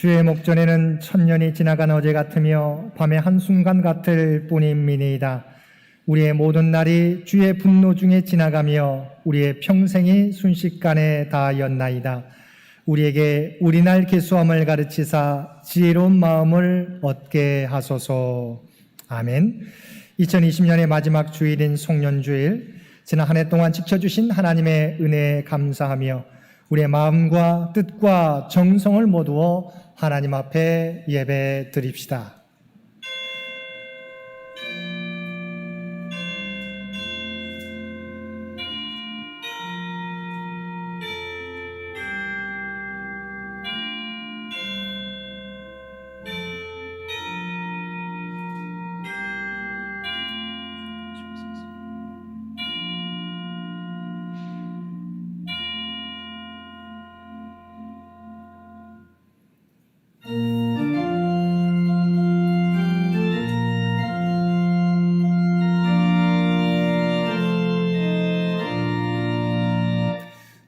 주의 목전에는 천년이 지나간 어제 같으며 밤의 한순간 같을 뿐임이니이다. 우리의 모든 날이 주의 분노 중에 지나가며 우리의 평생이 순식간에 다하였나이다. 우리에게 우리날 계수함을 가르치사 지혜로운 마음을 얻게 하소서. 아멘. 2020년의 마지막 주일인 송년주일, 지난 한 해 동안 지켜주신 하나님의 은혜에 감사하며 우리의 마음과 뜻과 정성을 모두어 하나님 앞에 예배 드립시다.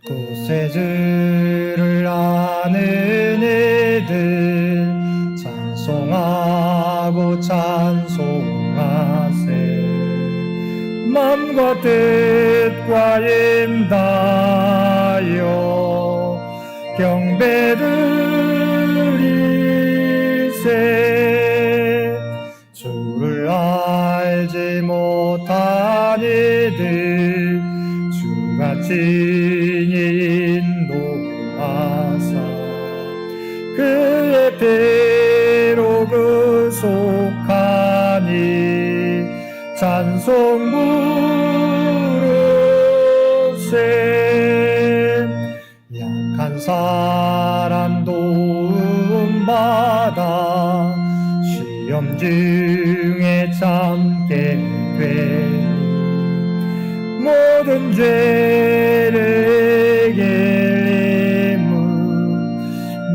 구세주를 아는 이들 찬송하고 찬송하세. 맘과 뜻과 인다여 경배드리세. 주를 알지 못한 이들 주가 친히 인도하사 그의 배로 구속하니 찬송 부르세. 약한 사람 도움받아 시험 중에 참게 되니 모든 죄를 이기는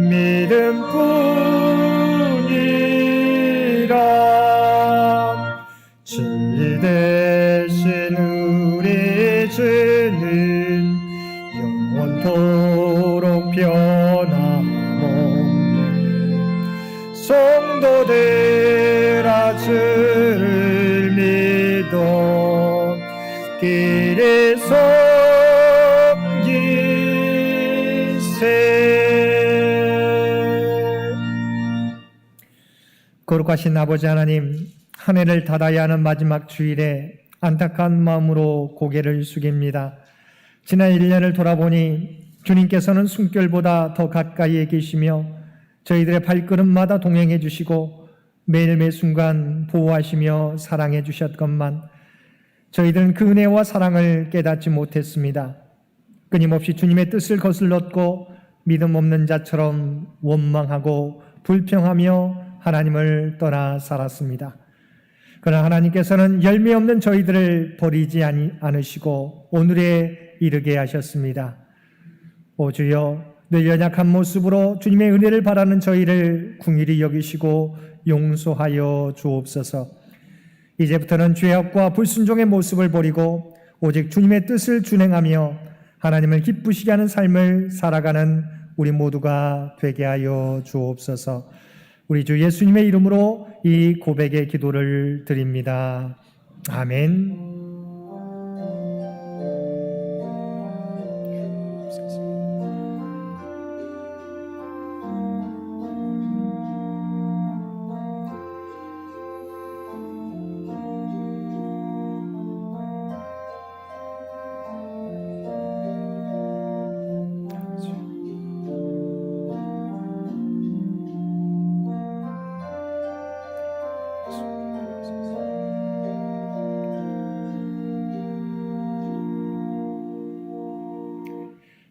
믿음뿐이라. 진리 대신 우리 주는 영원토록 변함없네. 성도들아 주를 믿어 길에 섬기세. 거룩하신 아버지 하나님, 한 해를 닫아야 하는 마지막 주일에 안타까운 마음으로 고개를 숙입니다. 지난 1년을 돌아보니 주님께서는 숨결보다 더 가까이에 계시며 저희들의 발걸음마다 동행해 주시고 매일 매 순간 보호하시며 사랑해 주셨건만 저희들은 그 은혜와 사랑을 깨닫지 못했습니다. 끊임없이 주님의 뜻을 거슬렀고 믿음 없는 자처럼 원망하고 불평하며 하나님을 떠나 살았습니다. 그러나 하나님께서는 열매 없는 저희들을 버리지 않으시고 오늘에 이르게 하셨습니다. 오 주여, 늘 연약한 모습으로 주님의 은혜를 바라는 저희를 긍휼히 여기시고 용서하여 주옵소서. 이제부터는 죄악과 불순종의 모습을 버리고 오직 주님의 뜻을 준행하며 하나님을 기쁘시게 하는 삶을 살아가는 우리 모두가 되게 하여 주옵소서. 우리 주 예수님의 이름으로 이 고백의 기도를 드립니다. 아멘.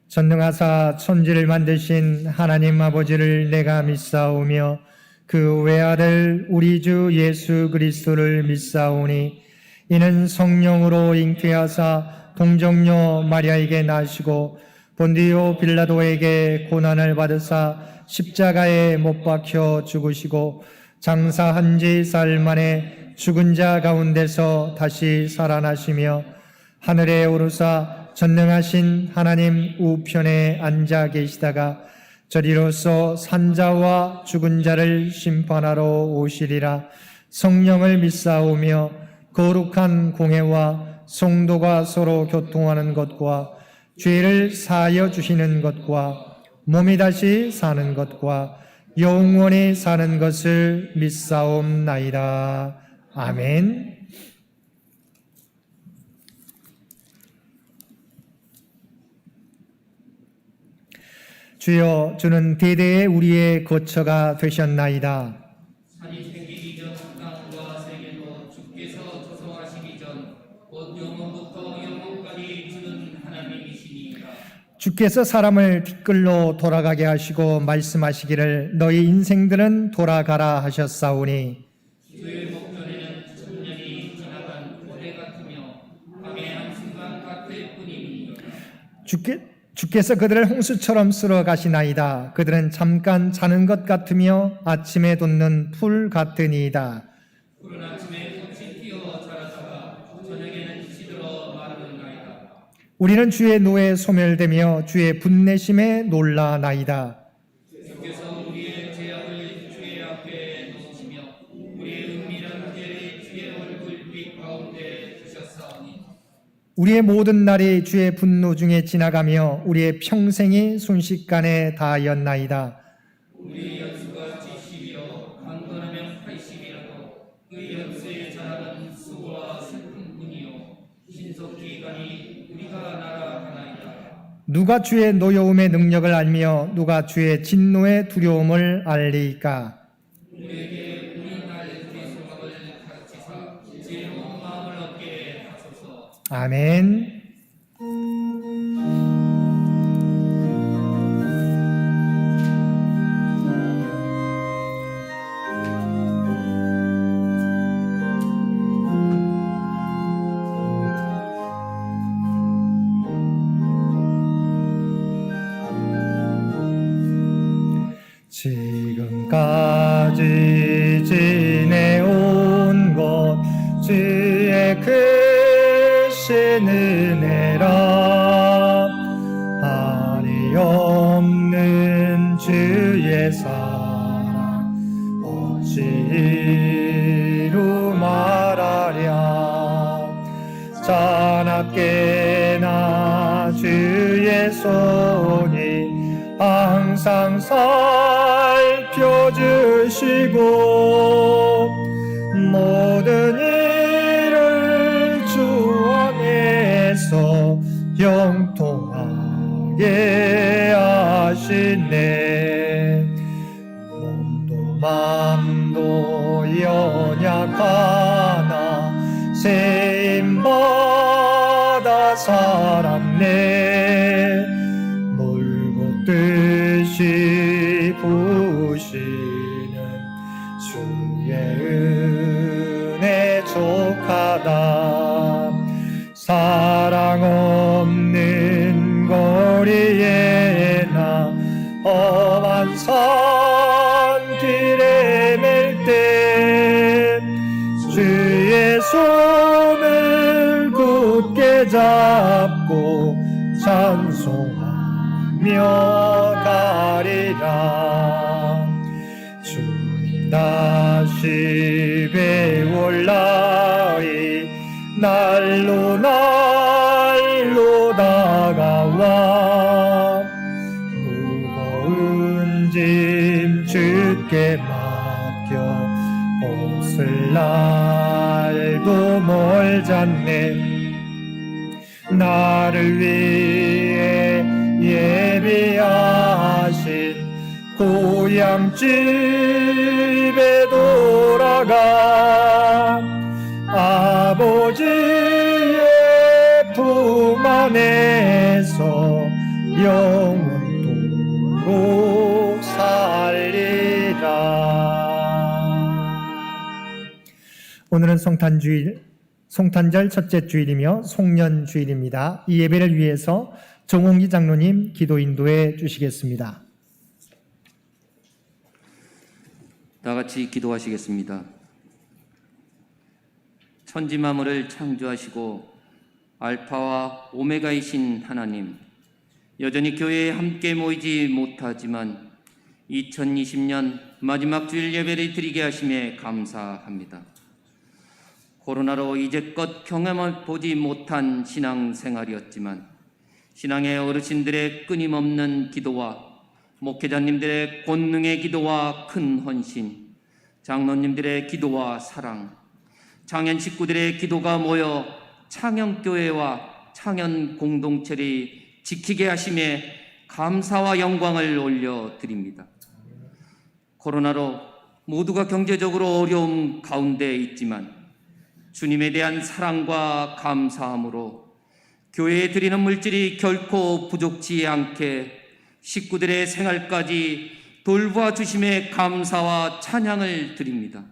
전능하사 천지를 만드신 하나님 아버지를 내가 믿사오며 그 외아들 우리 주 예수 그리스도를 믿사오니 이는 성령으로 잉태하사 동정녀 마리아에게 나시고 본디오 빌라도에게 고난을 받으사 십자가에 못 박혀 죽으시고 장사한 지 사흘 만에 죽은 자 가운데서 다시 살아나시며 하늘에 오르사 전능하신 하나님 우편에 앉아 계시다가 저리로서 산자와 죽은 자를 심판하러 오시리라. 성령을 믿사오며 거룩한 공회와 성도가 서로 교통하는 것과 죄를 사하여 주시는 것과 몸이 다시 사는 것과 영원히 사는 것을 믿사옵나이다. 아멘. 주여, 주는 대대에 우리의 거처가 되셨나이다. 산이 생기기 전 땅과 세계도 주께서 조성하시기 전 곧 영원부터 영원까지 주는 하나님이시니이다. 주께서 사람을 뒷글로 돌아가게 하시고 말씀하시기를 너희 인생들은 돌아가라 하셨사오니 주의 목전에는 천년이 지나간 고대 같으며 밤의 한순간 같을 뿐이니이다. 주께서 그들을 홍수처럼 쓸어 가시나이다. 그들은 잠깐 자는 것 같으며 아침에 돋는 풀 같으니이다. 푸른 아침에 꽃이 피어 자라다가 저녁에는 시들어 마르나이다. 우리는 주의 노에 소멸되며 주의 분내심에 놀라나이다. 주께서 우리의 죄악을 주의 앞에 놓으시며 우리의 은밀한 죄를 주의 얼굴빛 가운데 두셨사오니 우리의 모든 날이 주의 분노 중에 지나가며 우리의 평생이 순식간에 다하였나이다. 우리 연수가 70이요 강건하면 80이라도 그 연수의 자랑은 수고와 슬픔뿐이요 신속히 가니 우리가 날아가나이다. 누가 주의 노여움의 능력을 알며 누가 주의 진노의 두려움을 알리이까? 우리에게 우리 날 우리 소망을 가르치사 지혜로운 마음을 얻게 하소서. 아멘. 지금까지 지내온 것 주의 크신 은혜라. 한이 없는 주의 사랑 어찌 이루 말하랴. 자나깨나 주의 손이 항상 살펴주시고 모든 일을 주 안에서 형통하게 하시네. 몸도 맘도 연약하나 세임받아 살았네. 물고 뜻이 부시는 주의 은혜 족하다. 사랑 없는 거리에 나 험한 산길에 맬 때 주의 손을 굳게 잡고 찬송하며 가리라. 주님 다시 배울 날이 날로 날로 다가와 무거운 짐 주께 맡겨 벗을 날도 멀잖네. 나를 위해 예비하신 고향 집에 돌아가 아버지의 품 안에서 영원토록 살리라. 오늘은 성탄절 첫째 주일이며 송년주일입니다. 이 예배를 위해서 정홍기 장로님 기도 인도해 주시겠습니다. 다 같이 기도하시겠습니다. 천지 만물을 창조하시고 알파와 오메가이신 하나님, 여전히 교회에 함께 모이지 못하지만 2020년 마지막 주일 예배를 드리게 하심에 감사합니다. 코로나로 이제껏 경험을 보지 못한 신앙생활이었지만 신앙의 어르신들의 끊임없는 기도와 목회자님들의 권능의 기도와 큰 헌신, 장로님들의 기도와 사랑, 창현 식구들의 기도가 모여 창현교회와 창현 공동체를 지키게 하심에 감사와 영광을 올려드립니다. 코로나로 모두가 경제적으로 어려움 가운데 있지만 주님에 대한 사랑과 감사함으로 교회에 드리는 물질이 결코 부족치 않게 식구들의 생활까지 돌보아 주심에 감사와 찬양을 드립니다.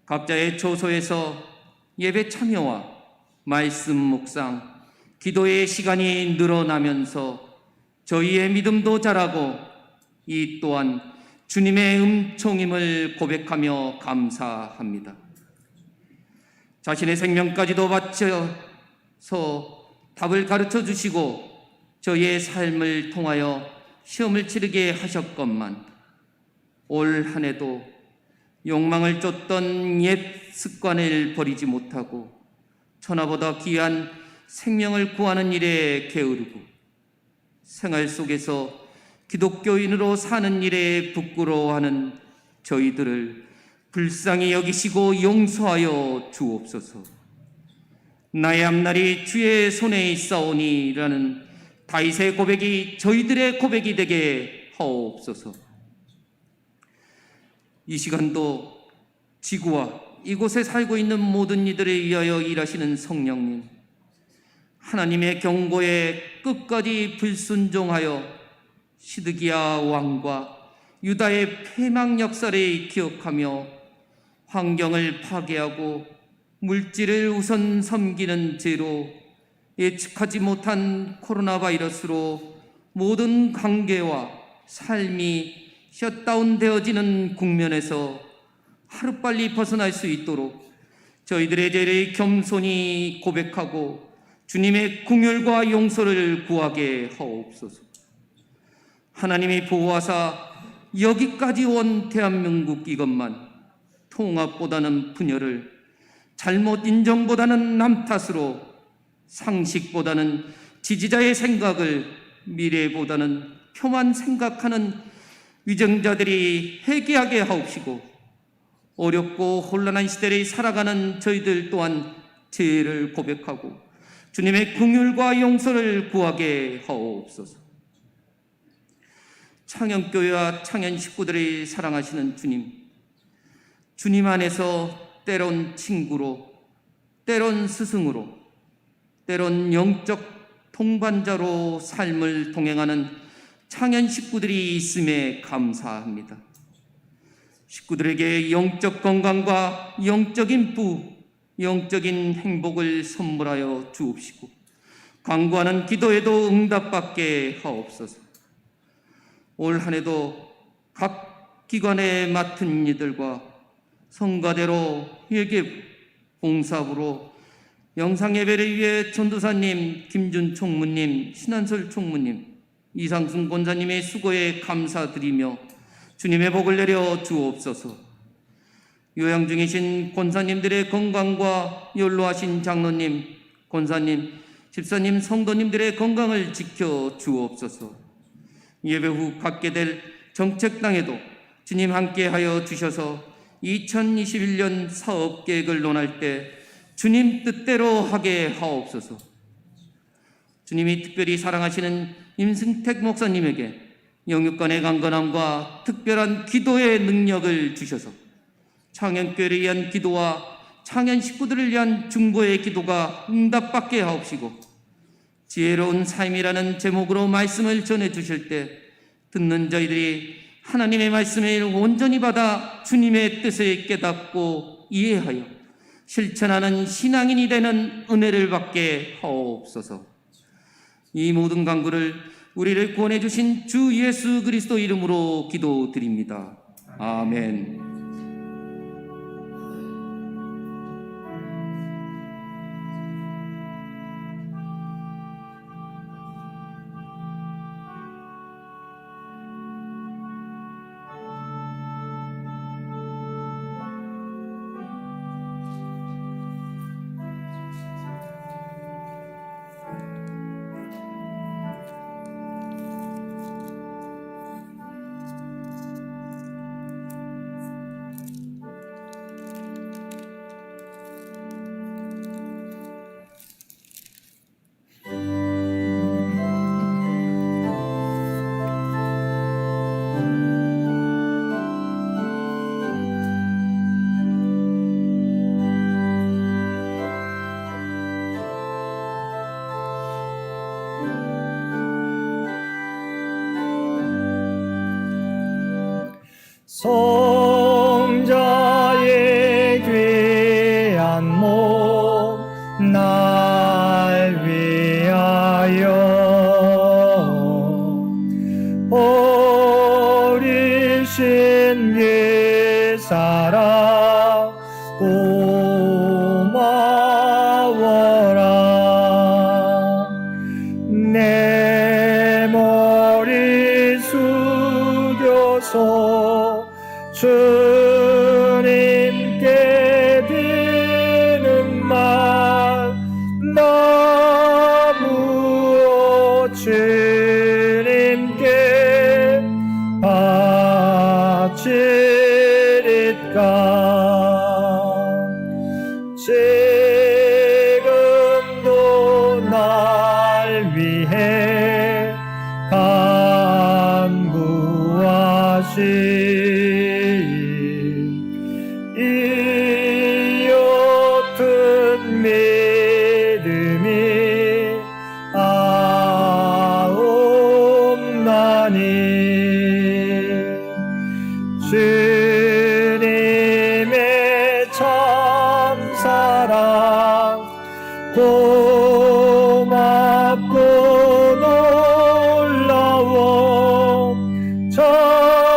각자의 처소에서 예배 참여와 말씀 묵상, 기도의 시간이 늘어나면서 저희의 믿음도 자라고 이 또한 주님의 음총임을 고백하며 감사합니다. 자신의 생명까지도 바쳐서 답을 가르쳐 주시고 저희의 삶을 통하여 시험을 치르게 하셨건만 올 한 해도 욕망을 쫓던 옛 습관을 버리지 못하고 천하보다 귀한 생명을 구하는 일에 게으르고 생활 속에서 기독교인으로 사는 일에 부끄러워하는 저희들을 불쌍히 여기시고 용서하여 주옵소서. 나의 앞날이 주의 손에 있사오니라는 다윗의 고백이 저희들의 고백이 되게 하옵소서. 이 시간도 지구와 이곳에 살고 있는 모든 이들을 위하여 일하시는 성령님, 하나님의 경고에 끝까지 불순종하여 시드기야 왕과 유다의 패망 역사를 기억하며 환경을 파괴하고 물질을 우선 섬기는 죄로 예측하지 못한 코로나 바이러스로 모든 관계와 삶이 셧다운되어지는 국면에서 하루빨리 벗어날 수 있도록 저희들의 죄를 겸손히 고백하고 주님의 긍휼과 용서를 구하게 하옵소서. 하나님이 보호하사 여기까지 온 대한민국 이것만 통합보다는 분열을, 잘못 인정보다는 남 탓으로, 상식보다는 지지자의 생각을, 미래보다는 표만 생각하는 위정자들이 회개하게 하옵시고 어렵고 혼란한 시대를 살아가는 저희들 또한 죄를 고백하고 주님의 긍휼과 용서를 구하게 하옵소서. 창현교회와 창현 식구들을 사랑하시는 주님, 주님 안에서 때론 친구로, 때론 스승으로, 때론 영적 동반자로 삶을 동행하는 창현 식구들이 있음에 감사합니다. 식구들에게 영적 건강과 영적인 부, 영적인 행복을 선물하여 주옵시고 간구하는 기도에도 응답받게 하옵소서. 올 한 해도 각 기관에 맡은 이들과 성가대로 회계 봉사부로 영상예배를 위해 전도사님, 김준 총무님, 신한솔 총무님, 이상순 권사님의 수고에 감사드리며 주님의 복을 내려 주옵소서. 요양 중이신 권사님들의 건강과 연로하신 장로님, 권사님, 집사님, 성도님들의 건강을 지켜 주옵소서. 예배 후 갖게 될 정책당에도 주님 함께하여 주셔서 2021년 사업 계획을 논할 때 주님 뜻대로 하게 하옵소서. 주님이 특별히 사랑하시는 임승택 목사님에게 영육간의 강건함과 특별한 기도의 능력을 주셔서 창현교회를 위한 기도와 창현 식구들을 위한 중보의 기도가 응답받게 하옵시고 지혜로운 삶이라는 제목으로 말씀을 전해주실 때 듣는 저희들이 하나님의 말씀을 온전히 받아 주님의 뜻을 깨닫고 이해하여 실천하는 신앙인이 되는 은혜를 받게 하옵소서. 이 모든 간구를 우리를 구원해 주신 주 예수 그리스도 이름으로 기도드립니다. 아멘. 성자의 귀한 몸 날 위하여 어리신 예 사랑 고마워라. 내 머리 숙여서 주님께 드리는 말 나무어 주님께 바치리까. 지금도 날 위해 간구하시 이 옅은 믿음이 아옵나니 주님의 참사랑 고맙고 놀라워 찬송과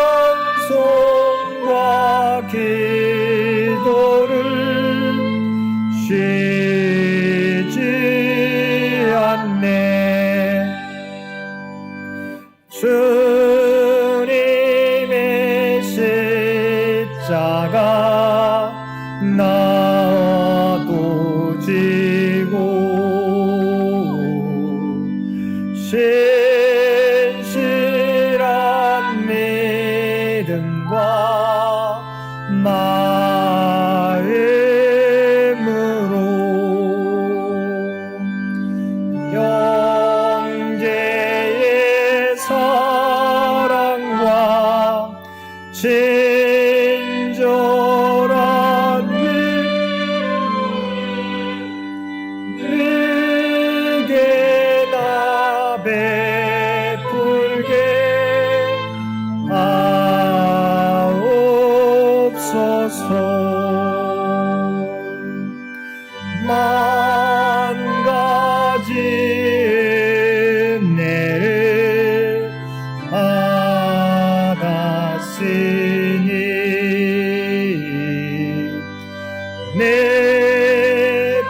기도를 쉬지 않네. 주님의 십자가 나도 지고 신실한 믿음과 마음으로 영계의 사랑과 친절한 내게 나 베풀게 하옵소서. 만 가지 은혜를 받았으니 내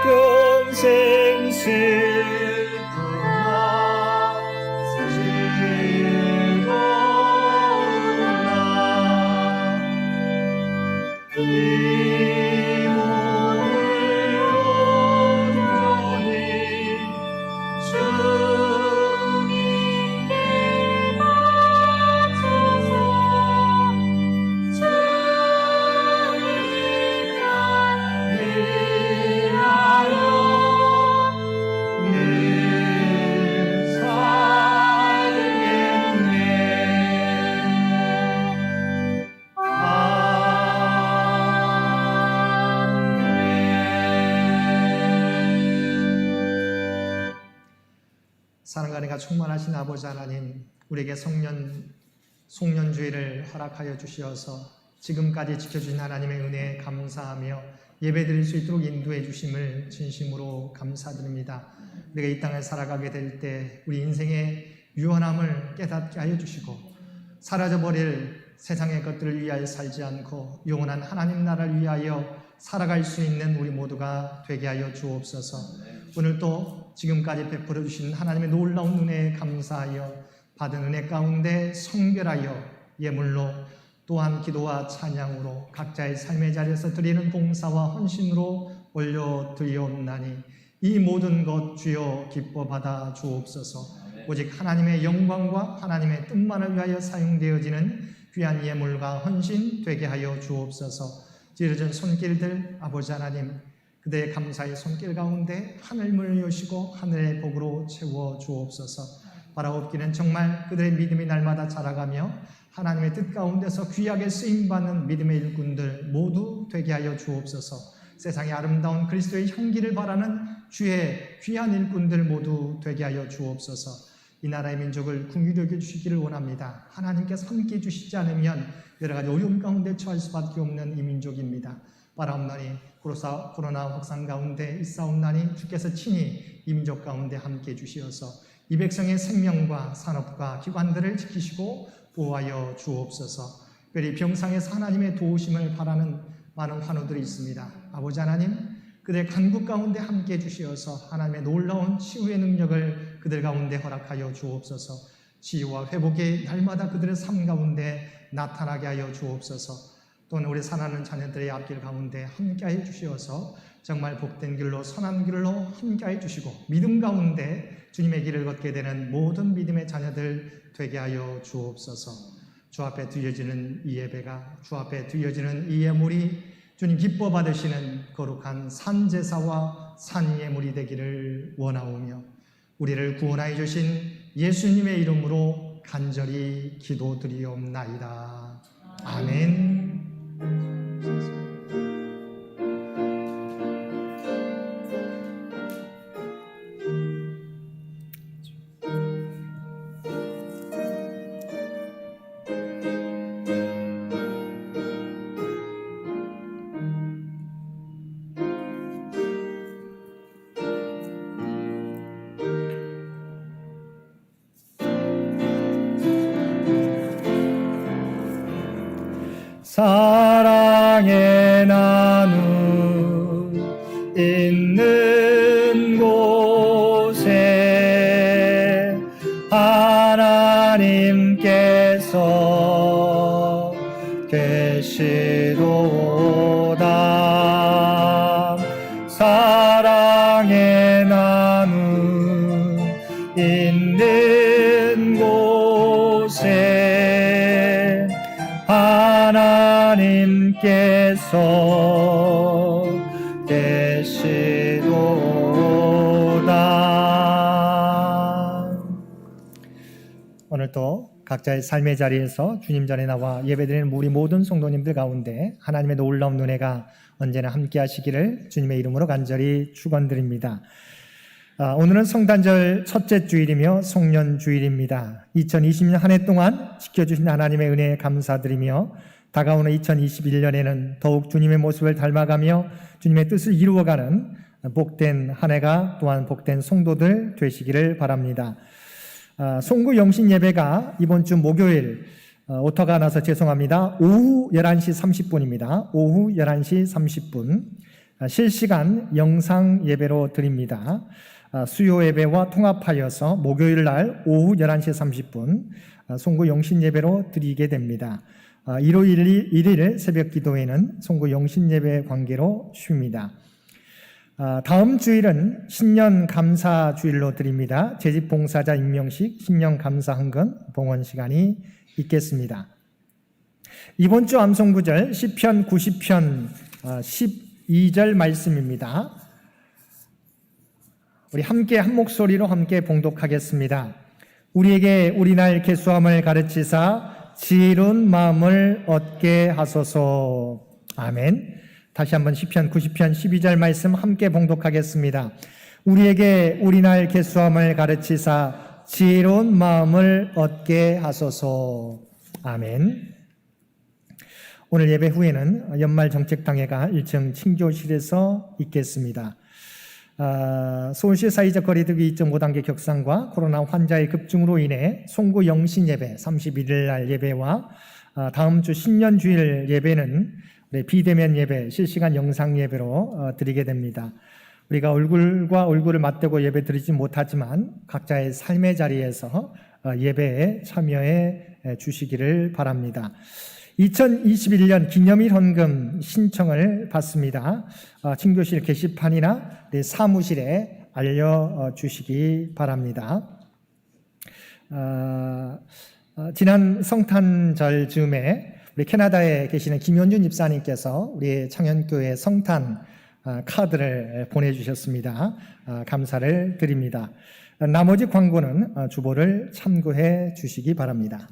평생 슬프나 즐거우나 이 몸을 온전히 주님께 바쳐서 주님을 위하여 늘 살겠네. 사랑과 은혜가 충만하신 아버지 하나님, 우리에게 송년주의를 허락하여 주시어서 지금까지 지켜주신 하나님의 은혜에 감사하며 예배드릴 수 있도록 인도해 주심을 진심으로 감사드립니다. 우리가 이 땅을 살아가게 될 때 우리 인생의 유한함을 깨닫게 하여 주시고 사라져버릴 세상의 것들을 위하여 살지 않고 영원한 하나님 나라를 위하여 살아갈 수 있는 우리 모두가 되게 하여 주옵소서. 오늘 또 지금까지 베풀어 주신 하나님의 놀라운 은혜에 감사하여 받은 은혜 가운데 성결하여 예물로 또한 기도와 찬양으로 각자의 삶의 자리에서 드리는 봉사와 헌신으로 올려드리옵나니 이 모든 것 주여 기뻐 받아 주옵소서. 오직 하나님의 영광과 하나님의 뜻만을 위하여 사용되어지는 귀한 예물과 헌신 되게 하여 주옵소서. 찌르진 손길들 아버지 하나님, 그대의 감사의 손길 가운데 하늘문을 여시고 하늘의 복으로 채워 주옵소서. 바라옵기는 정말 그들의 믿음이 날마다 자라가며 하나님의 뜻 가운데서 귀하게 쓰임받는 믿음의 일꾼들 모두 되게 하여 주옵소서. 세상의 아름다운 그리스도의 향기를 바라는 주의 귀한 일꾼들 모두 되게 하여 주옵소서. 이 나라의 민족을 긍휼히 여겨 주시기를 원합니다. 하나님께서 함께 해 주시지 않으면 여러 가지 어려움 가운데 처할 수밖에 없는 이 민족입니다. 바라옵나니 코로나 확산 가운데 있사옵나니 주께서 친히 이 민족 가운데 함께 해 주시어서 이 백성의 생명과 산업과 기관들을 지키시고 보호하여 주옵소서. 특별히 병상에서 하나님의 도우심을 바라는 많은 환우들이 있습니다. 아버지 하나님, 그들의 간구 가운데 함께 해주시어서 하나님의 놀라운 치유의 능력을 그들 가운데 허락하여 주옵소서. 치유와 회복이 날마다 그들의 삶 가운데 나타나게 하여 주옵소서. 또는 우리 사랑하는 자녀들의 앞길 가운데 함께하여 주시어서 정말 복된 길로 선한 길로 함께하여 주시고 믿음 가운데 주님의 길을 걷게 되는 모든 믿음의 자녀들 되게 하여 주옵소서. 주 앞에 드려지는 이 예배가, 주 앞에 드려지는 이 예물이 주님 기뻐 받으시는 거룩한 산제사와 산예물이 되기를 원하오며 우리를 구원하여 주신 예수님의 이름으로 간절히 기도드리옵나이다. 아멘. 사랑의 나누 있는 곳에 하나님께서 계시도다. 사랑의 나누 있는 곳에 하나님께서 계시도다. 오늘도 각자의 삶의 자리에서 주님 전에 나와 예배드리는 우리 모든 성도님들 가운데 하나님의 놀라운 은혜가 언제나 함께 하시기를 주님의 이름으로 간절히 축원드립니다. 오늘은 성탄절 첫째 주일이며 송년주일입니다. 2020년 한 해 동안 지켜주신 하나님의 은혜에 감사드리며 다가오는 2021년에는 더욱 주님의 모습을 닮아가며 주님의 뜻을 이루어가는 복된 한 해가 또한 복된 성도들 되시기를 바랍니다. 송구 영신 예배가 이번 주 목요일 오타가 나서 죄송합니다. 오후 11시 30분입니다. 오후 11시 30분 실시간 영상 예배로 드립니다. 수요 예배와 통합하여서 목요일 날 오후 11시 30분 송구 영신 예배로 드리게 됩니다. 1월 1일 새벽 기도회는 송구 영신 예배 관계로 쉽니다. 다음 주일은 신년 감사 주일로 드립니다. 재직 봉사자 임명식, 신년 감사 헌금 봉헌 시간이 있겠습니다. 이번 주 암송구절 시편 90편 12절 말씀입니다. 우리 함께 한 목소리로 함께 봉독하겠습니다. 우리에게 우리날 계수함을 가르치사 지혜로운 마음을 얻게 하소서. 아멘. 다시 한번 시편 90편 12절 말씀 함께 봉독하겠습니다. 우리에게 우리날 계수함을 가르치사 지혜로운 마음을 얻게 하소서. 아멘. 오늘 예배 후에는 연말정책당회가 1층 친교실에서 있겠습니다. 서울시 사회적 거리두기 2.5단계 격상과 코로나 환자의 급증으로 인해 송구 영신 예배 31일 날 예배와 다음 주 신년주일 예배는 비대면 예배, 실시간 영상 예배로 드리게 됩니다. 우리가 얼굴과 얼굴을 맞대고 예배 드리지 못하지만 각자의 삶의 자리에서 예배에 참여해 주시기를 바랍니다. 2021년 기념일 헌금 신청을 받습니다. 친교실 게시판이나 사무실에 알려주시기 바랍니다. 지난 성탄절 즈음에 우리 캐나다에 계시는 김현준 집사님께서 우리 창현교회 성탄 카드를 보내주셨습니다. 감사를 드립니다. 나머지 광고는 주보를 참고해 주시기 바랍니다.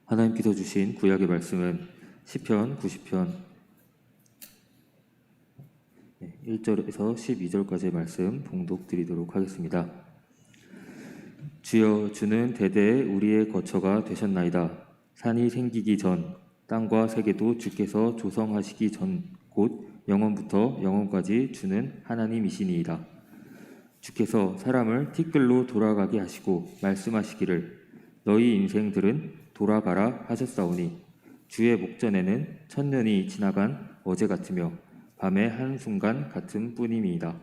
하나님께서 주신 구약의 말씀은 시편 90편 1절에서 12절까지의 말씀 봉독 드리도록 하겠습니다. 주여, 주는 대대에 우리의 거처가 되셨나이다. 산이 생기기 전 땅과 세계도 주께서 조성하시기 전 곧 영원부터 영원까지 주는 하나님이시니이다. 주께서 사람을 티끌로 돌아가게 하시고 말씀하시기를 너희 인생들은 돌아가라 하셨사오니 주의 목전에는 천년이 지나간 어제 같으며 밤의 한순간 같은 뿐임이이다.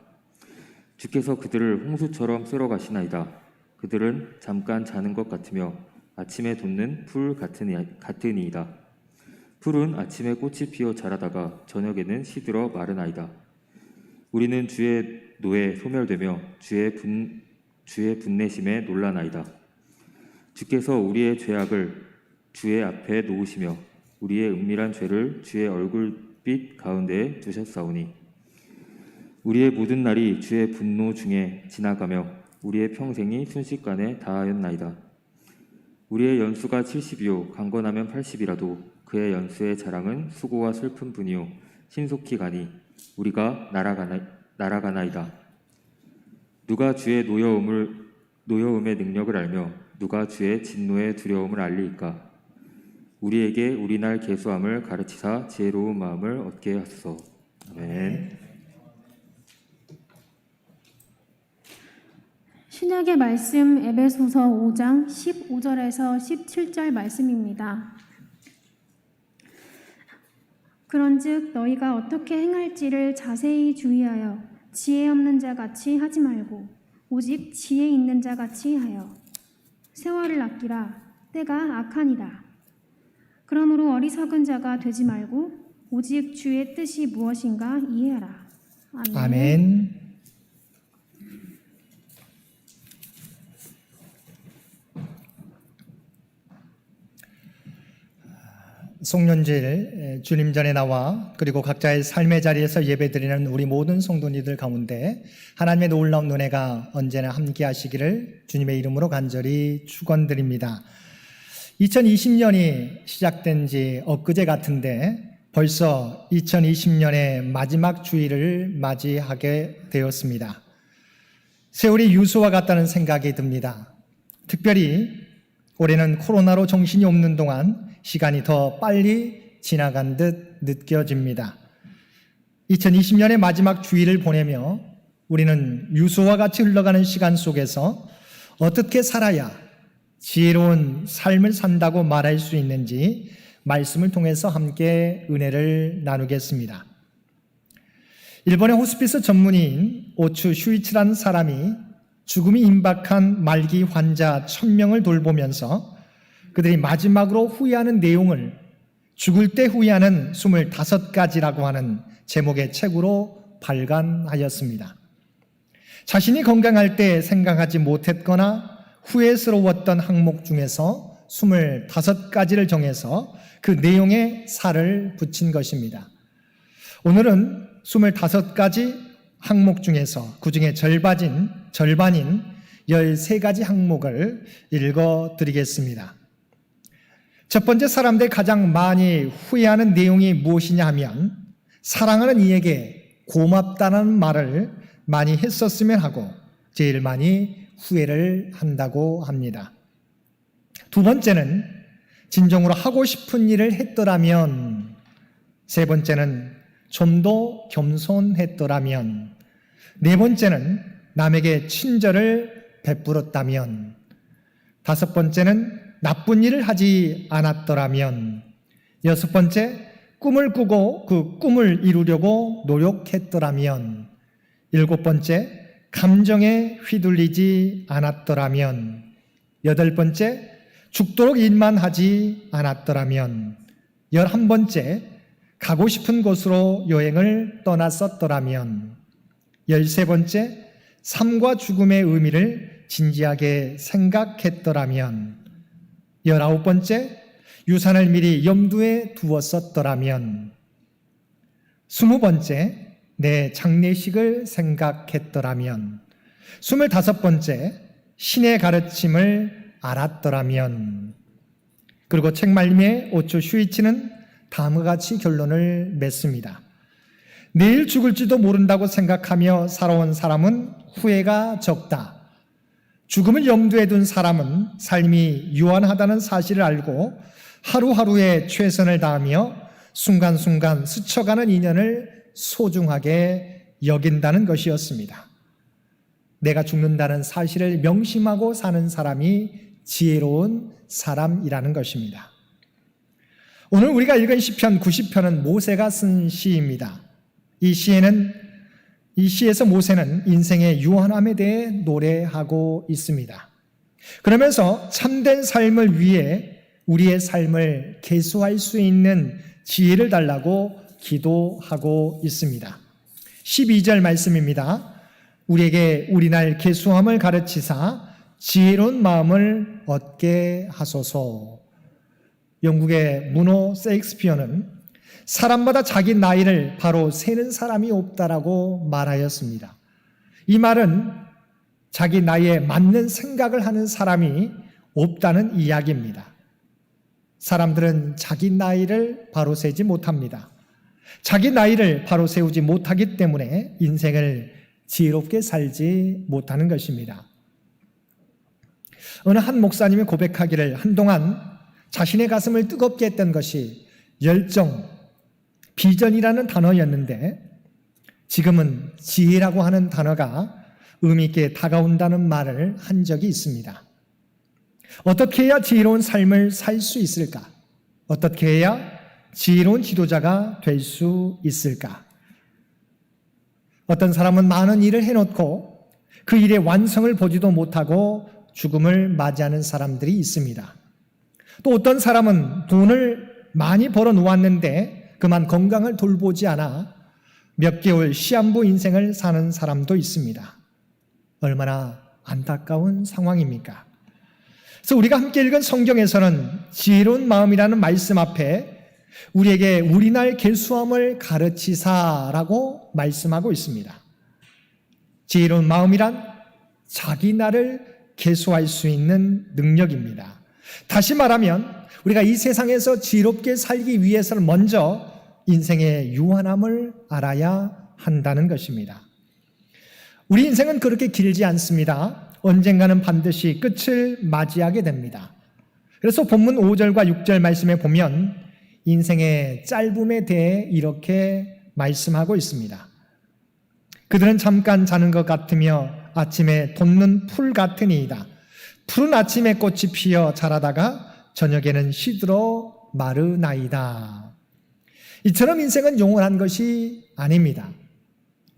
주께서 그들을 홍수처럼 쓸어가시나이다. 그들은 잠깐 자는 것 같으며 아침에 돋는 풀 같으니이다. 풀은 아침에 꽃이 피어 자라다가 저녁에는 시들어 마르나이다. 우리는 주의 노에 소멸되며 주의 분내심에 놀라나이다. 주께서 우리의 죄악을 주의 앞에 놓으시며 우리의 은밀한 죄를 주의 얼굴빛 가운데에 두셨사오니 우리의 모든 날이 주의 분노 중에 지나가며 우리의 평생이 순식간에 다하였나이다. 우리의 연수가 70이요 강건하면 80이라도 그의 연수의 자랑은 수고와 슬픈 뿐이요 신속히 가니 우리가 날아가나이다. 누가 주의 노여움의 능력을 알며 누가 주의 진노의 두려움을 알리이까? 우리에게 우리날 계수함을 가르치사 지혜로운 마음을 얻게 하소서. 아멘. 신약의 말씀 에베소서 5장 15절에서 17절 말씀입니다. 그런즉 너희가 어떻게 행할지를 자세히 주의하여 지혜 없는 자 같이 하지 말고 오직 지혜 있는 자 같이 하여 세월을 아끼라. 때가 악하니라. 그러므로 어리석은 자가 되지 말고 오직 주의 뜻이 무엇인가 이해하라. 아멘. 아멘. 송년제일 주님 전에 나와 그리고 각자의 삶의 자리에서 예배드리는 우리 모든 성도님들 가운데 하나님의 놀라운 은혜가 언제나 함께 하시기를 주님의 이름으로 간절히 축원드립니다. 2020년이 시작된 지 엊그제 같은데 벌써 2020년의 마지막 주일을 맞이하게 되었습니다. 세월이 유수와 같다는 생각이 듭니다. 특별히 올해는 코로나로 정신이 없는 동안 시간이 더 빨리 지나간 듯 느껴집니다. 2020년의 마지막 주일을 보내며 우리는 유수와 같이 흘러가는 시간 속에서 어떻게 살아야 지혜로운 삶을 산다고 말할 수 있는지 말씀을 통해서 함께 은혜를 나누겠습니다. 일본의 호스피스 전문의인 오추 슈이치라는 사람이 죽음이 임박한 말기 환자 1000명을 돌보면서 그들이 마지막으로 후회하는 내용을 죽을 때 후회하는 25가지라고 하는 제목의 책으로 발간하였습니다. 자신이 건강할 때 생각하지 못했거나 후회스러웠던 항목 중에서 25가지를 정해서 그 내용에 살을 붙인 것입니다. 오늘은 25가지 항목 중에서 그중에 절반인 13가지 항목을 읽어드리겠습니다. 첫 번째, 사람들이 가장 많이 후회하는 내용이 무엇이냐 하면 사랑하는 이에게 고맙다는 말을 많이 했었으면 하고 제일 많이 후회를 한다고 합니다. 두 번째는 진정으로 하고 싶은 일을 했더라면, 세 번째는 좀 더 겸손했더라면, 네 번째는 남에게 친절을 베풀었다면, 다섯 번째는 나쁜 일을 하지 않았더라면, 여섯 번째, 꿈을 꾸고 그 꿈을 이루려고 노력했더라면, 일곱 번째, 감정에 휘둘리지 않았더라면, 여덟 번째, 죽도록 일만 하지 않았더라면, 11번째, 가고 싶은 곳으로 여행을 떠났었더라면, 13번째, 삶과 죽음의 의미를 진지하게 생각했더라면, 19번째, 유산을 미리 염두에 두었었더라면, 20번째, 내 장례식을 생각했더라면, 25번째, 신의 가르침을 알았더라면. 그리고 책 말미에 오초 슈이치는 다음과 같이 결론을 맺습니다. 내일 죽을지도 모른다고 생각하며 살아온 사람은 후회가 적다. 죽음을 염두에 둔 사람은 삶이 유한하다는 사실을 알고 하루하루에 최선을 다하며 순간순간 스쳐가는 인연을 소중하게 여긴다는 것이었습니다. 내가 죽는다는 사실을 명심하고 사는 사람이 지혜로운 사람이라는 것입니다. 오늘 우리가 읽은 시편 90편은 모세가 쓴 시입니다. 이 시에서 모세는 인생의 유한함에 대해 노래하고 있습니다. 그러면서 참된 삶을 위해 우리의 삶을 계수할 수 있는 지혜를 달라고 기도하고 있습니다. 12절 말씀입니다. 우리에게 우리날 계수함을 가르치사 지혜로운 마음을 얻게 하소서. 영국의 문호 세익스피어는 사람마다 자기 나이를 바로 세는 사람이 없다라고 말하였습니다. 이 말은 자기 나이에 맞는 생각을 하는 사람이 없다는 이야기입니다. 사람들은 자기 나이를 바로 세지 못합니다. 자기 나이를 바로 세우지 못하기 때문에 인생을 지혜롭게 살지 못하는 것입니다. 어느 한 목사님이 고백하기를 한동안 자신의 가슴을 뜨겁게 했던 것이 열정, 비전이라는 단어였는데 지금은 지혜라고 하는 단어가 의미 있게 다가온다는 말을 한 적이 있습니다. 어떻게 해야 지혜로운 삶을 살 수 있을까? 어떻게 해야 지혜로운 지도자가 될 수 있을까? 어떤 사람은 많은 일을 해놓고 그 일의 완성을 보지도 못하고 죽음을 맞이하는 사람들이 있습니다. 또 어떤 사람은 돈을 많이 벌어 놓았는데 그만 건강을 돌보지 않아 몇 개월 시한부 인생을 사는 사람도 있습니다. 얼마나 안타까운 상황입니까? 그래서 우리가 함께 읽은 성경에서는 지혜로운 마음이라는 말씀 앞에 우리에게 우리날 계수함을 가르치사라고 말씀하고 있습니다. 지혜로운 마음이란 자기 날을 계수할 수 있는 능력입니다. 다시 말하면 우리가 이 세상에서 지혜롭게 살기 위해서는 먼저 인생의 유한함을 알아야 한다는 것입니다. 우리 인생은 그렇게 길지 않습니다. 언젠가는 반드시 끝을 맞이하게 됩니다. 그래서 본문 5절과 6절 말씀에 보면 인생의 짧음에 대해 이렇게 말씀하고 있습니다. 그들은 잠깐 자는 것 같으며 아침에 돋는 풀 같으니이다. 푸른 아침에 꽃이 피어 자라다가 저녁에는 시들어 마르나이다. 이처럼 인생은 영원한 것이 아닙니다.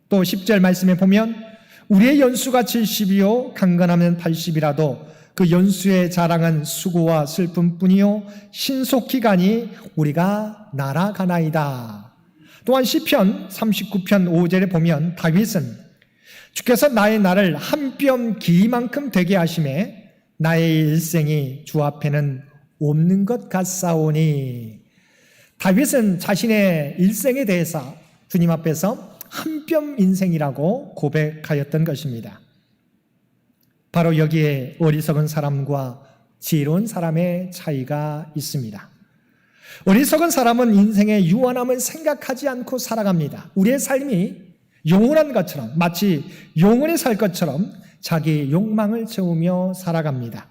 또 10절 말씀에 보면 우리의 연수가 70이요 강건하면 80이라도 그 연수의 자랑은 수고와 슬픔뿐이요 신속히 가니 우리가 날아가나이다. 또한 시편 39편 5절에 보면 다윗은 주께서 나의 날을 한 뼘 길이만큼 되게 하심에 나의 일생이 주 앞에는 없는 것 같사오니. 다윗은 자신의 일생에 대해서 주님 앞에서 한 뼘 인생이라고 고백하였던 것입니다. 바로 여기에 어리석은 사람과 지혜로운 사람의 차이가 있습니다. 어리석은 사람은 인생의 유한함을 생각하지 않고 살아갑니다. 우리의 삶이 영원한 것처럼, 마치 영원히 살 것처럼 자기 욕망을 채우며 살아갑니다.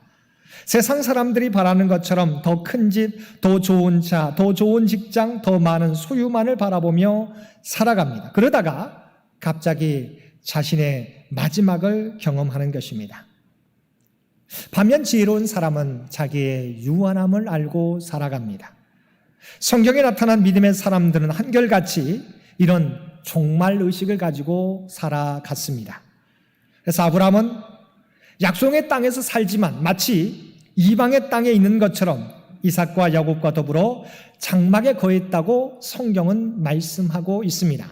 세상 사람들이 바라는 것처럼 더 큰 집, 더 좋은 차, 더 좋은 직장, 더 많은 소유만을 바라보며 살아갑니다. 그러다가 갑자기 자신의 마지막을 경험하는 것입니다. 반면 지혜로운 사람은 자기의 유한함을 알고 살아갑니다. 성경에 나타난 믿음의 사람들은 한결같이 이런 종말의식을 가지고 살아갔습니다. 그래서 아브라함은 약속의 땅에서 살지만 마치 이방의 땅에 있는 것처럼 이삭과 야곱과 더불어 장막에 거했다고 성경은 말씀하고 있습니다.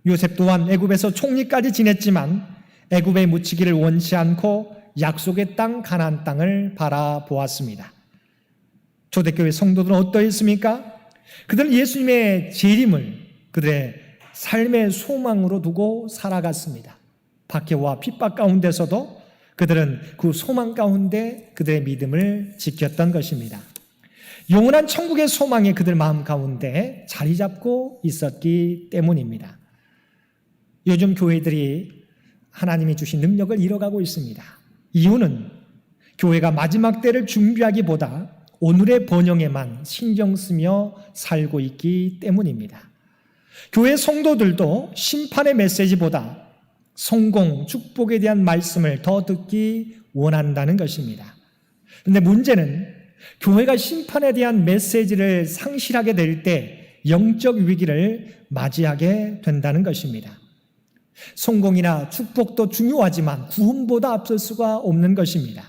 요셉 또한 애굽에서 총리까지 지냈지만 애굽에 묻히기를 원치 않고 약속의 땅 가나안 땅을 바라보았습니다. 초대교회 성도들은 어떠했습니까? 그들은 예수님의 재림을 그들의 삶의 소망으로 두고 살아갔습니다. 박해와 핍박 가운데서도 그들은 그 소망 가운데 그들의 믿음을 지켰던 것입니다. 영원한 천국의 소망이 그들 마음 가운데 자리 잡고 있었기 때문입니다. 요즘 교회들이 하나님이 주신 능력을 잃어가고 있습니다. 이유는 교회가 마지막 때를 준비하기보다 오늘의 번영에만 신경 쓰며 살고 있기 때문입니다. 교회 성도들도 심판의 메시지보다 성공, 축복에 대한 말씀을 더 듣기 원한다는 것입니다. 그런데 문제는 교회가 심판에 대한 메시지를 상실하게 될 때 영적 위기를 맞이하게 된다는 것입니다. 성공이나 축복도 중요하지만 구원보다 앞설 수가 없는 것입니다.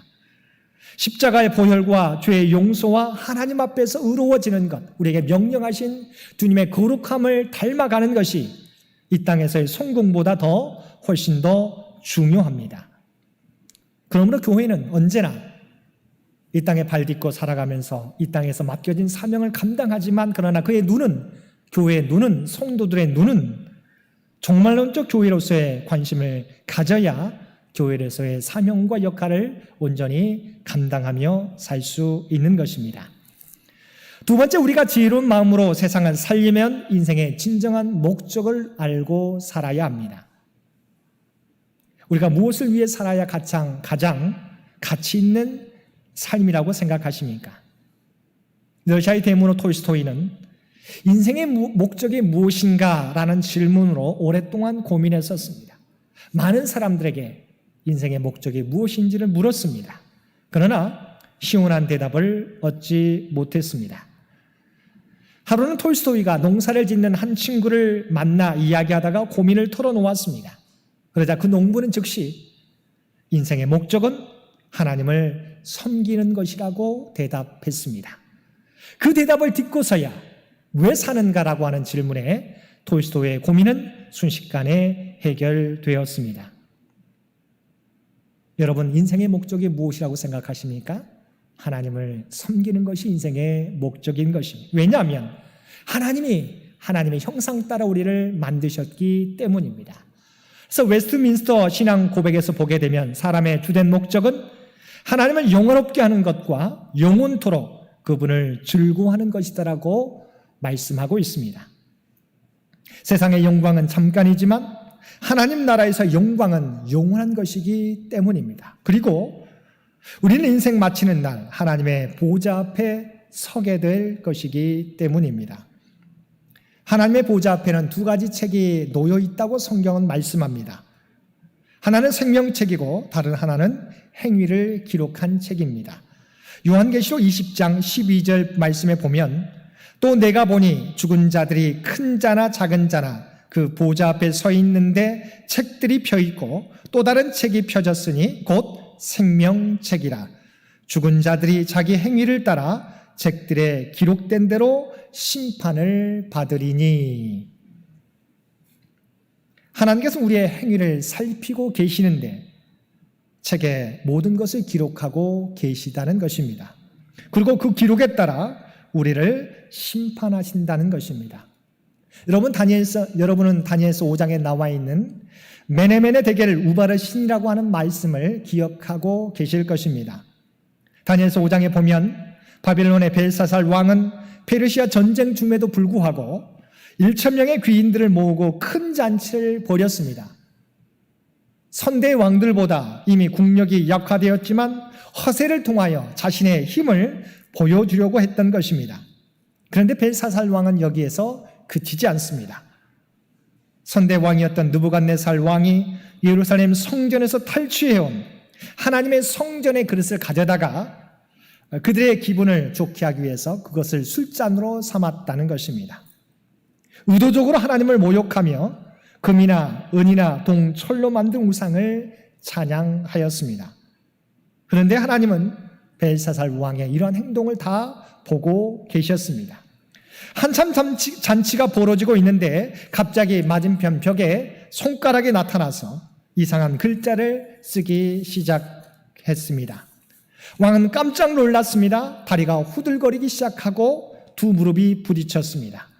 십자가의 보혈과 죄의 용서와 하나님 앞에서 의로워지는 것, 우리에게 명령하신 주님의 거룩함을 닮아가는 것이 이 땅에서의 성공보다 훨씬 더 중요합니다. 그러므로 교회는 언제나 이 땅에 발 딛고 살아가면서 이 땅에서 맡겨진 사명을 감당하지만 그러나 그의 눈은, 교회의 눈은, 성도들의 눈은 정말론적 교회로서의 관심을 가져야 교회에서의 사명과 역할을 온전히 감당하며 살 수 있는 것입니다. 두 번째, 우리가 지혜로운 마음으로 세상을 살리면 인생의 진정한 목적을 알고 살아야 합니다. 우리가 무엇을 위해 살아야 가장 가치 있는 삶이라고 생각하십니까? 러시아의 대문호 톨스토이는 인생의 목적이 무엇인가라는 질문으로 오랫동안 고민했었습니다. 많은 사람들에게 인생의 목적이 무엇인지를 물었습니다. 그러나 시원한 대답을 얻지 못했습니다. 하루는 톨스토이가 농사를 짓는 한 친구를 만나 이야기하다가 고민을 털어놓았습니다. 그러자 그 농부는 즉시 인생의 목적은 하나님을 섬기는 것이라고 대답했습니다. 그 대답을 듣고서야 왜 사는가라고 하는 질문에 톨스토이의 고민은 순식간에 해결되었습니다. 여러분, 인생의 목적이 무엇이라고 생각하십니까? 하나님을 섬기는 것이 인생의 목적인 것입니다. 왜냐하면 하나님의 형상 따라 우리를 만드셨기 때문입니다. 그래서 웨스트민스터 신앙 고백에서 보게 되면 사람의 주된 목적은 하나님을 영원롭게 하는 것과 영원토록 그분을 즐거워하는 것이다라고 말씀하고 있습니다. 세상의 영광은 잠깐이지만 하나님 나라에서 영광은 영원한 것이기 때문입니다. 그리고 우리는 인생 마치는 날 하나님의 보좌 앞에 서게 될 것이기 때문입니다. 하나님의 보좌 앞에는 두 가지 책이 놓여 있다고 성경은 말씀합니다. 하나는 생명책이고 다른 하나는 행위를 기록한 책입니다. 요한계시록 20장 12절 말씀에 보면 또 내가 보니 죽은 자들이 큰 자나 작은 자나 그 보좌 앞에 서 있는데 책들이 펴 있고 또 다른 책이 펴졌으니 곧 생명책이라. 죽은 자들이 자기 행위를 따라 책들에 기록된 대로 심판을 받으리니. 하나님께서 우리의 행위를 살피고 계시는데 책에 모든 것을 기록하고 계시다는 것입니다. 그리고 그 기록에 따라 우리를 심판하신다는 것입니다. 여러분은 다니엘서 5장에 나와 있는 메네멘의 대계를 우바르 신이라고 하는 말씀을 기억하고 계실 것입니다. 다니엘서 5장에 보면 바빌론의 벨사살 왕은 페르시아 전쟁 중에도 불구하고 1,000명의 귀인들을 모으고 큰 잔치를 벌였습니다. 선대 왕들보다 이미 국력이 약화되었지만 허세를 통하여 자신의 힘을 보여주려고 했던 것입니다. 그런데 벨사살 왕은 여기에서 그치지 않습니다. 선대 왕이었던 느부갓네살 왕이 예루살렘 성전에서 탈취해온 하나님의 성전의 그릇을 가져다가 그들의 기분을 좋게 하기 위해서 그것을 술잔으로 삼았다는 것입니다. 의도적으로 하나님을 모욕하며 금이나 은이나 동, 철로 만든 우상을 찬양하였습니다. 그런데 하나님은 벨사살 왕의 이러한 행동을 다 보고 계셨습니다. 한참 잔치가 벌어지고 있는데 갑자기 맞은편 벽에 손가락이 나타나서 이상한 글자를 쓰기 시작했습니다. 왕은 깜짝 놀랐습니다. 다리가 후들거리기 시작하고 두 무릎이 부딪혔습니다.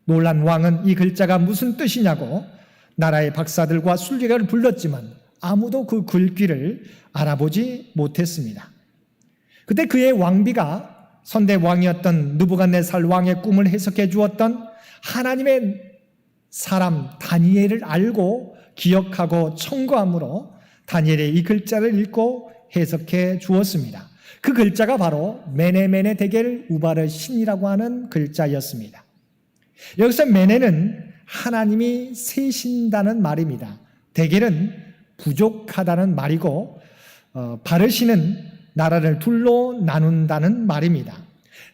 놀란 왕은 이 글자가 무슨 뜻이냐고 나라의 박사들과 술객을 불렀지만 아무도 그 글귀를 알아보지 못했습니다. 그때 그의 왕비가 선대 왕이었던 느부갓네살 왕의 꿈을 해석해 주었던 하나님의 사람 다니엘을 알고 기억하고 청구함으로 다니엘의 이 글자를 읽고 해석해 주었습니다. 그 글자가 바로 메네메네 데겔 우바르 신이라고 하는 글자였습니다. 여기서 메네는 하나님이 세신다는 말입니다. 데겔은 부족하다는 말이고 바르시는 나라를 둘로 나눈다는 말입니다.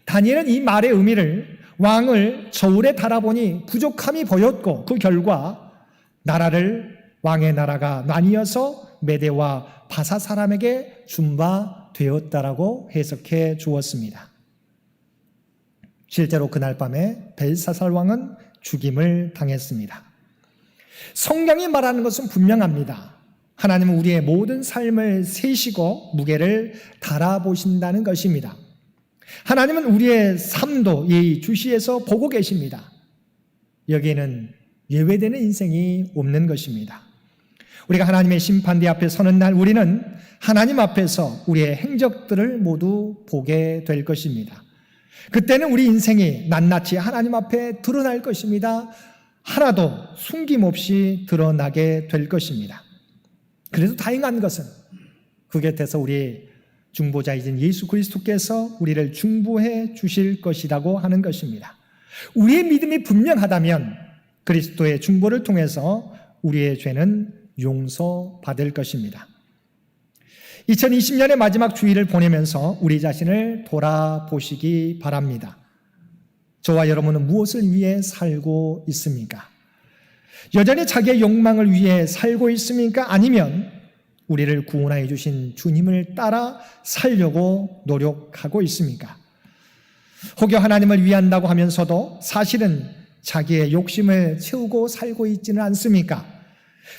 다니엘은 이 말의 의미를 왕을 저울에 달아보니 부족함이 보였고 그 결과 왕의 나라가 나뉘어서 메대와 바사 사람에게 준 바 되었다라고 해석해 주었습니다. 실제로 그날 밤에 벨사살 왕은 죽임을 당했습니다. 성경이 말하는 것은 분명합니다. 하나님은 우리의 모든 삶을 세시고 무게를 달아보신다는 것입니다. 하나님은 우리의 삶도 예의주시해서 보고 계십니다. 여기에는 예외되는 인생이 없는 것입니다. 우리가 하나님의 심판대 앞에 서는 날 우리는 하나님 앞에서 우리의 행적들을 모두 보게 될 것입니다. 그때는 우리 인생이 낱낱이 하나님 앞에 드러날 것입니다. 하나도 숨김없이 드러나게 될 것입니다. 그래도 다행한 것은 그 곁에서 우리 중보자이신 예수 그리스도께서 우리를 중보해 주실 것이라고 하는 것입니다. 우리의 믿음이 분명하다면 그리스도의 중보를 통해서 우리의 죄는 용서받을 것입니다. 2020년의 마지막 주일을 보내면서 우리 자신을 돌아보시기 바랍니다. 저와 여러분은 무엇을 위해 살고 있습니까? 여전히 자기의 욕망을 위해 살고 있습니까? 아니면 우리를 구원하여 주신 주님을 따라 살려고 노력하고 있습니까? 혹여 하나님을 위한다고 하면서도 사실은 자기의 욕심을 채우고 살고 있지는 않습니까?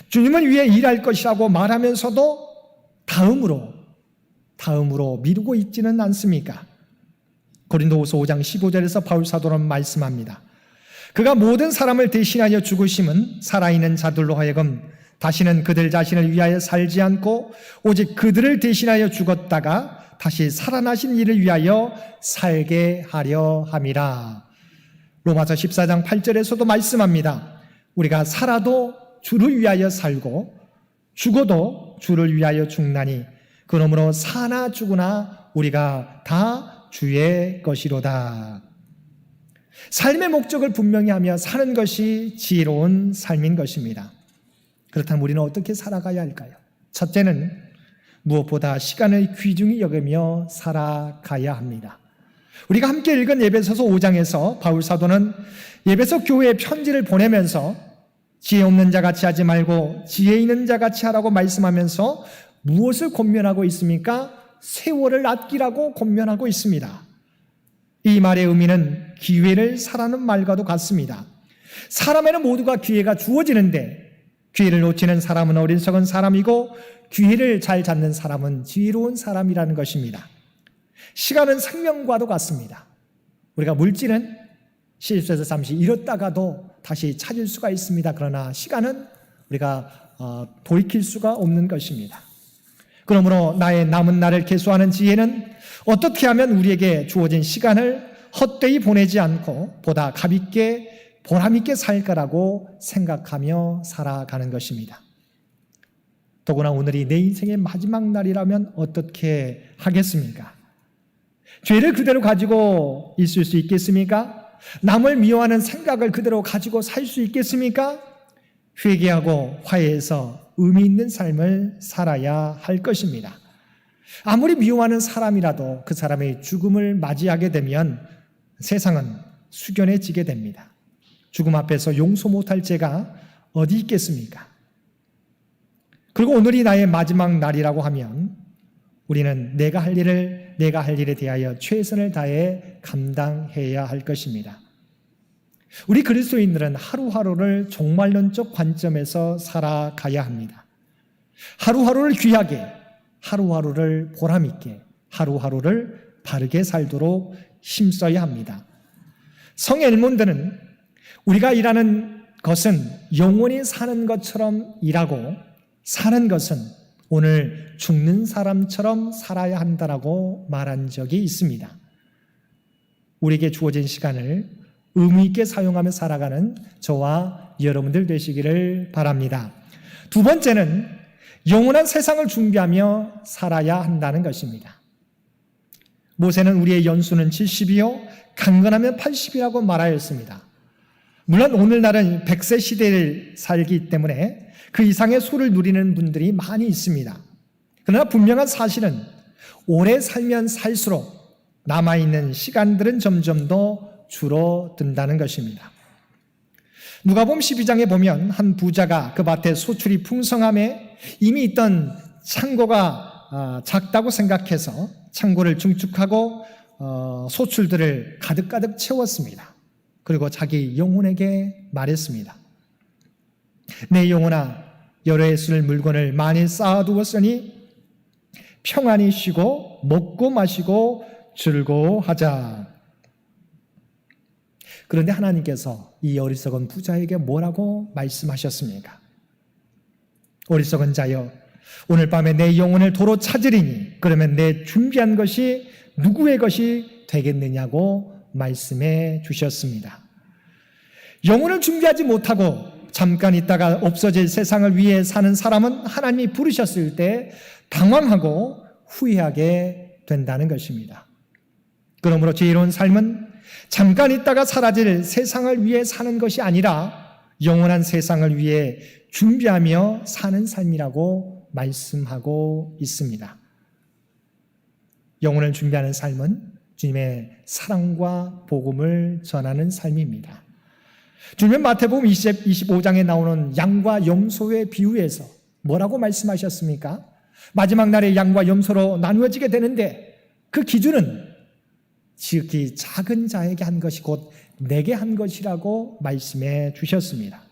주님을 위해 일할 것이라고 말하면서도 다음으로 미루고 있지는 않습니까? 고린도후서 5장 15절에서 바울 사도는 말씀합니다. 그가 모든 사람을 대신하여 죽으심은 살아있는 자들로 하여금 다시는 그들 자신을 위하여 살지 않고 오직 그들을 대신하여 죽었다가 다시 살아나신 이를 위하여 살게 하려 함이라. 로마서 14장 8절에서도 말씀합니다. 우리가 살아도 주를 위하여 살고 죽어도 주를 위하여 죽나니 그러므로 사나 죽으나 우리가 다 주의 것이로다. 삶의 목적을 분명히 하며 사는 것이 지혜로운 삶인 것입니다. 그렇다면 우리는 어떻게 살아가야 할까요? 첫째는 무엇보다 시간을 귀중히 여기며 살아가야 합니다. 우리가 함께 읽은 에베소서 5장에서 바울 사도는 에베소 교회에 편지를 보내면서 지혜 없는 자 같이 하지 말고 지혜 있는 자 같이 하라고 말씀하면서 무엇을 권면하고 있습니까? 세월을 아끼라고 권면하고 있습니다. 이 말의 의미는 기회를 사라는 말과도 같습니다. 사람에는 모두가 기회가 주어지는데 기회를 놓치는 사람은 어리석은 사람이고 기회를 잘 잡는 사람은 지혜로운 사람이라는 것입니다. 시간은 생명과도 같습니다. 우리가 물질은 실수해서 잠시 잃었다가도 다시 찾을 수가 있습니다. 그러나 시간은 우리가 돌이킬 수가 없는 것입니다. 그러므로 나의 남은 날을 계수하는 지혜는 어떻게 하면 우리에게 주어진 시간을 헛되이 보내지 않고 보다 가볍게 보람있게 살까라고 생각하며 살아가는 것입니다. 더구나 오늘이 내 인생의 마지막 날이라면 어떻게 하겠습니까? 죄를 그대로 가지고 있을 수 있겠습니까? 남을 미워하는 생각을 그대로 가지고 살 수 있겠습니까? 회개하고 화해해서 의미 있는 삶을 살아야 할 것입니다. 아무리 미워하는 사람이라도 그 사람의 죽음을 맞이하게 되면 세상은 숙연해지게 됩니다. 죽음 앞에서 용서 못할 죄가 어디 있겠습니까? 그리고 오늘이 나의 마지막 날이라고 하면 우리는 내가 할 일에 대하여 최선을 다해 감당해야 할 것입니다. 우리 그리스도인들은 하루하루를 종말론적 관점에서 살아가야 합니다. 하루하루를 귀하게, 하루하루를 보람있게, 하루하루를 바르게 살도록 힘써야 합니다. 성 엘몬드는 우리가 일하는 것은 영원히 사는 것처럼 일하고 사는 것은 오늘 죽는 사람처럼 살아야 한다라고 말한 적이 있습니다. 우리에게 주어진 시간을 의미 있게 사용하며 살아가는 저와 여러분들 되시기를 바랍니다. 두 번째는 영원한 세상을 준비하며 살아야 한다는 것입니다. 모세는 우리의 연수는 70이요 강건하면 80이라고 말하였습니다. 물론 오늘날은 100세 시대를 살기 때문에 그 이상의 수를 누리는 분들이 많이 있습니다. 그러나 분명한 사실은 오래 살면 살수록 남아있는 시간들은 점점 더 줄어든다는 것입니다. 누가복음 12장에 보면 한 부자가 그 밭에 소출이 풍성함에 이미 있던 창고가 작다고 생각해서 창고를 증축하고 소출들을 가득가득 채웠습니다. 그리고 자기 영혼에게 말했습니다. 내 영혼아, 여러 해 쓸 물건을 많이 쌓아두었으니 평안히 쉬고 먹고 마시고 즐거워하자. 그런데 하나님께서 이 어리석은 부자에게 뭐라고 말씀하셨습니까? 어리석은 자여, 오늘 밤에 내 영혼을 도로 찾으리니 그러면 내 준비한 것이 누구의 것이 되겠느냐고 말씀해 주셨습니다. 영혼을 준비하지 못하고 잠깐 있다가 없어질 세상을 위해 사는 사람은 하나님이 부르셨을 때 당황하고 후회하게 된다는 것입니다. 그러므로 지혜로운 삶은 잠깐 있다가 사라질 세상을 위해 사는 것이 아니라 영원한 세상을 위해 준비하며 사는 삶이라고 말씀하고 있습니다. 영혼을 준비하는 삶은 주님의 사랑과 복음을 전하는 삶입니다. 주님은 마태복음 25장에 나오는 양과 염소의 비유에서 뭐라고 말씀하셨습니까? 마지막 날에 양과 염소로 나누어지게 되는데 그 기준은 지극히 작은 자에게 한 것이 곧 내게 한 것이라고 말씀해 주셨습니다.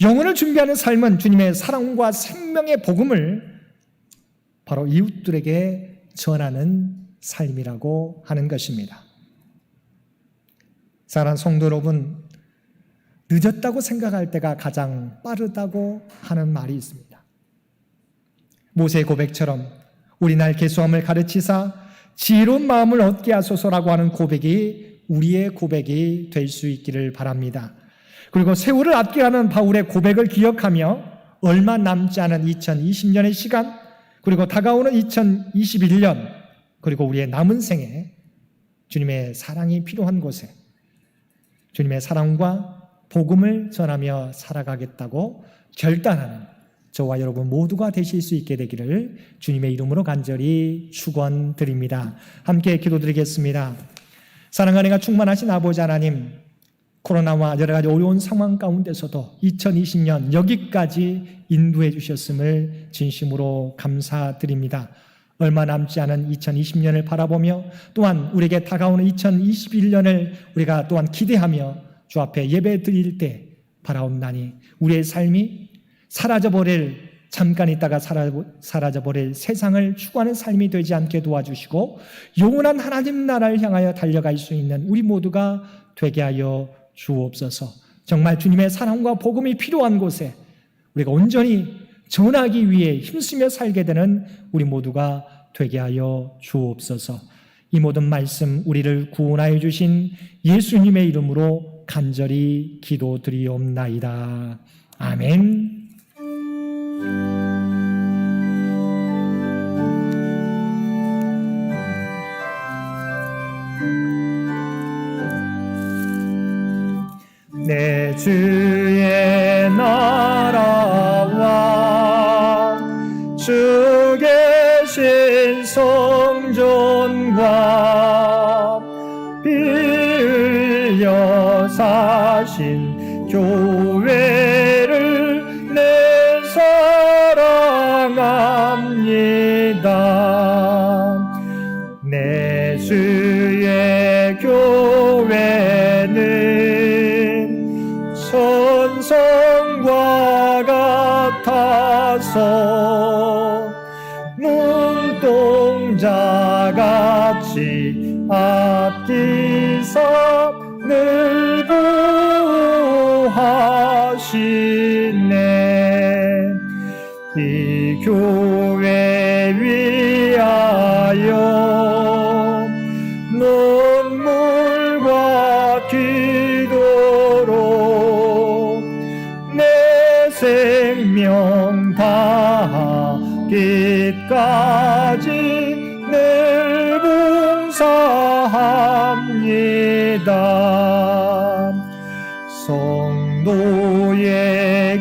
영혼을 준비하는 삶은 주님의 사랑과 생명의 복음을 바로 이웃들에게 전하는 삶이라고 하는 것입니다. 사랑하는 성도 여러분, 늦었다고 생각할 때가 가장 빠르다고 하는 말이 있습니다. 모세의 고백처럼 우리 날 계수함을 가르치사 지혜로운 마음을 얻게 하소서라고 하는 고백이 우리의 고백이 될 수 있기를 바랍니다. 그리고 세월을 아끼라는 바울의 고백을 기억하며 얼마 남지 않은 2020년의 시간, 그리고 다가오는 2021년, 그리고 우리의 남은 생에 주님의 사랑이 필요한 곳에 주님의 사랑과 복음을 전하며 살아가겠다고 결단하는 저와 여러분 모두가 되실 수 있게 되기를 주님의 이름으로 간절히 축원드립니다. 함께 기도드리겠습니다. 사랑과 은혜가 충만하신 아버지 하나님, 코로나와 여러 가지 어려운 상황 가운데서도 2020년 여기까지 인도해 주셨음을 진심으로 감사드립니다. 얼마 남지 않은 2020년을 바라보며 또한 우리에게 다가오는 2021년을 우리가 또한 기대하며 주 앞에 예배 드릴 때 바라옵나니 우리의 삶이 잠깐 있다가 사라져버릴 세상을 추구하는 삶이 되지 않게 도와주시고 영원한 하나님 나라를 향하여 달려갈 수 있는 우리 모두가 되게 하여 주옵소서. 정말 주님의 사랑과 복음이 필요한 곳에 우리가 온전히 전하기 위해 힘쓰며 살게 되는 우리 모두가 되게 하여 주옵소서. 이 모든 말씀 우리를 구원하여 주신 예수님의 이름으로 간절히 기도드리옵나이다. 아멘. 내 주의 나라와 주 계신 성전과 피 흘려 사신 교회를 내 사랑합니다. 내 주의 교회는 천성과 같아서 눈동자같이 앞뒤서 늘 보호하시네. 이 교회 위하여 눈물 끝까지 늘 봉사합니다. 성도의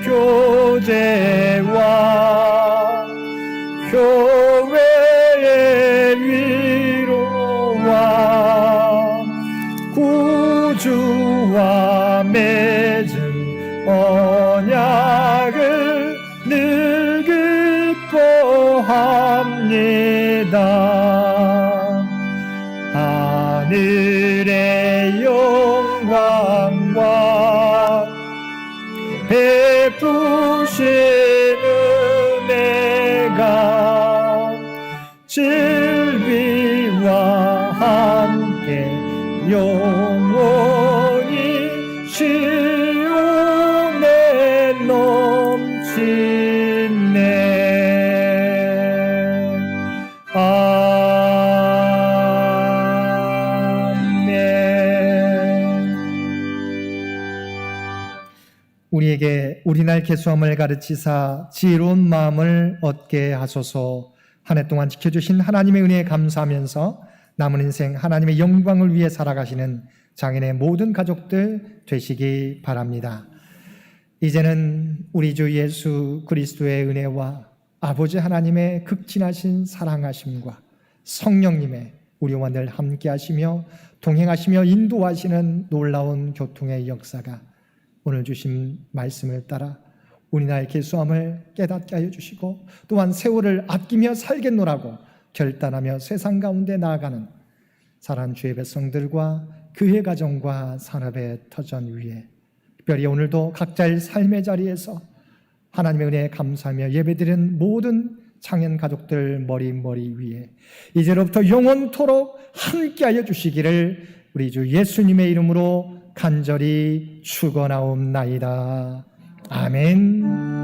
교제와 교회의 위로와 구주와 맺은 언약을 늘 기뻐합니다. 하늘의 영광과 베푸신 은혜가 진리와 함께 영원히 시온에 넘치네. 우리에게 우리날 계수함을 가르치사 지혜로운 마음을 얻게 하소서. 한 해 동안 지켜주신 하나님의 은혜에 감사하면서 남은 인생 하나님의 영광을 위해 살아가시는 장인의 모든 가족들 되시기 바랍니다. 이제는 우리 주 예수 그리스도의 은혜와 아버지 하나님의 극진하신 사랑하심과 성령님의 우리와 늘 함께 하시며 동행하시며 인도하시는 놀라운 교통의 역사가 오늘 주신 말씀을 따라 우리나라의 계수함을 깨닫게 하여 주시고 또한 세월을 아끼며 살겠노라고 결단하며 세상 가운데 나아가는 사랑하는 주의 백성들과 그의 가정과 산업의 터전 위에 특별히 오늘도 각자의 삶의 자리에서 하나님의 은혜에 감사하며 예배드리는 모든 창현 가족들 머리 위에 이제로부터 영원토록 함께하여 주시기를 우리 주 예수님의 이름으로 간절히 축원하옵나이다. 아멘.